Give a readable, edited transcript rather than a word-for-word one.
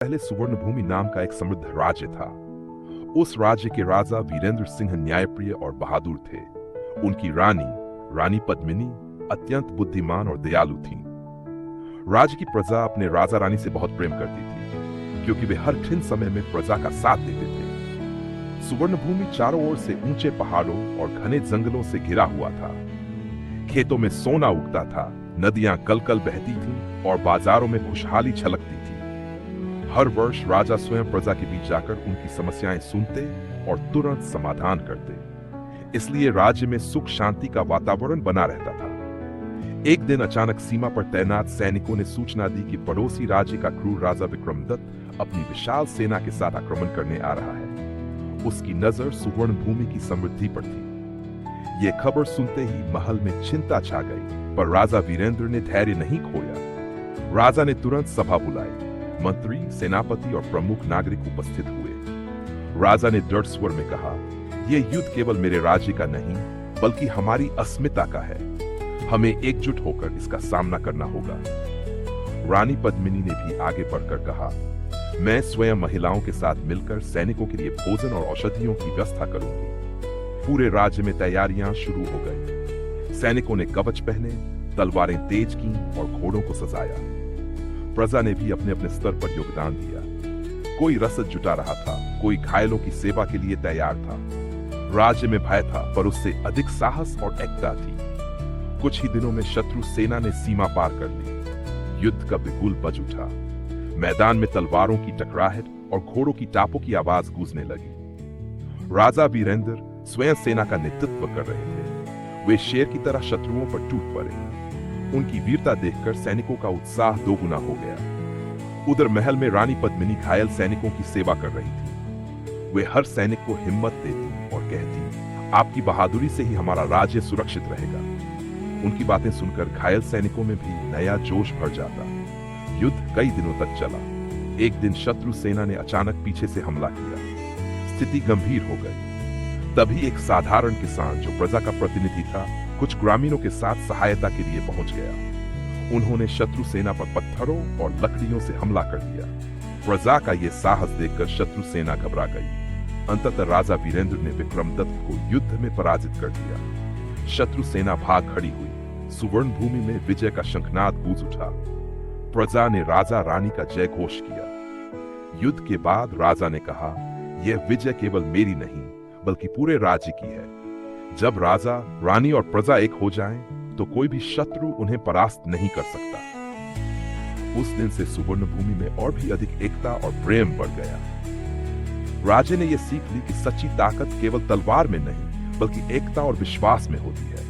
पहले सुवर्णभूमि नाम का एक समृद्ध राज्य था। उस राज्य के राजा वीरेंद्र सिंह न्यायप्रिय और बहादुर थे। उनकी रानी रानी पद्मिनी अत्यंत बुद्धिमान और दयालु थीं। राज्य की प्रजा अपने राजा रानी से बहुत प्रेम करती थी, क्योंकि वे हर कठिन समय में प्रजा का साथ देते थे। सुवर्णभूमि चारों ओर से ऊंचे पहाड़ों और घने जंगलों से घिरा हुआ था। खेतों में सोना उगता था, नदियां कलकल बहती थीं और बाजारों में खुशहाली छलकती थी। हर वर्ष राजा स्वयं प्रजा के बीच जाकर उनकी समस्याएं सुनते और तुरंत समाधान करते। इसलिए राज्य में सुख शांति का वातावरण बना रहता था। एक दिन अचानक सीमा पर तैनात सैनिकों ने सूचना दी कि पड़ोसी राज्य का क्रूर राजा विक्रमदत्त अपनी विशाल सेना के साथ आक्रमण करने आ रहा है। उसकी नजर सुवर्णभूमि की समृद्धि पर थी। यह खबर सुनते ही महल में चिंता छा गई, पर राजा वीरेंद्र ने धैर्य नहीं खोया। राजा ने तुरंत सभा बुलाई। मंत्री, सेनापति और प्रमुख नागरिक उपस्थित हुए। राजा ने दृढ़ स्वर में कहा, यह युद्ध केवल मेरे राज्य का नहीं, बल्कि हमारी अस्मिता का है। हमें एकजुट होकर इसका सामना करना होगा। रानी पद्मिनी ने भी आगे बढ़कर कहा, मैं स्वयं महिलाओं के साथ मिलकर सैनिकों के लिए भोजन और औषधियों की व्यवस्था करूंगी। पूरे राज्य में तैयारियां शुरू हो गई। सैनिकों ने कवच पहने, तलवारें तेज की और घोड़ों को सजाया। प्रजा ने भी अपने अपने स्तर पर योगदान दिया। कोई रसद जुटा रहा था, कोई घायलों की सेवा के लिए तैयार था। राज्य में भय था, पर उससे अधिक साहस और एकता थी। कुछ ही दिनों में शत्रु सेना ने सीमा पार कर ली। युद्ध का बिगुल बज उठा। मैदान में तलवारों की टकराहट और घोड़ों की टापों की आवाज गूंजने लगी। राजा वीरेंद्र स्वयं सेना का नेतृत्व कर रहे थे। वे शेर की तरह शत्रुओं पर टूट पड़े। उनकी वीरता देखकर सैनिकों का उत्साह दोगुना हो गया। उधर महल में रानी पद्मिनी घायल सैनिकों की सेवा कर रही थी। वे हर सैनिक को हिम्मत देती और कहती, आपकी बहादुरी से ही हमारा राज्य सुरक्षित रहेगा। उनकी बातें सुनकर घायल सैनिकों में भी नया जोश भर जाता। युद्ध कई दिनों तक चला। एक दिन शत्रु सेना ने अचानक पीछे से हमला किया। स्थिति गंभीर हो गई। तभी एक साधारण किसान, जो प्रजा का प्रतिनिधि था, कुछ ग्रामीणों के साथ सहायता के लिए पहुंच गया। उन्होंने शत्रु सेना पर पत्थरों और लकड़ियों से हमला कर दिया। प्रजा का यह साहस देखकर शत्रु सेना घबरा गई। अंततः राजा वीरेंद्र ने विक्रमदत्त को युद्ध में पराजित कर दिया। शत्रु सेना भाग खड़ी हुई। सुवर्णभूमि में विजय का शंखनाद गूंज उठा। प्रजा ने राजा रानी का जय घोष किया। युद्ध के बाद राजा ने कहा, यह विजय केवल मेरी नहीं, बल्कि पूरे राज्य की है। जब राजा, रानी और प्रजा एक हो जाएं, तो कोई भी शत्रु उन्हें परास्त नहीं कर सकता। उस दिन से सुवर्णभूमि में और भी अधिक एकता और प्रेम बढ़ गया। राजे ने यह सीख ली कि सच्ची ताकत केवल तलवार में नहीं, बल्कि एकता और विश्वास में होती है।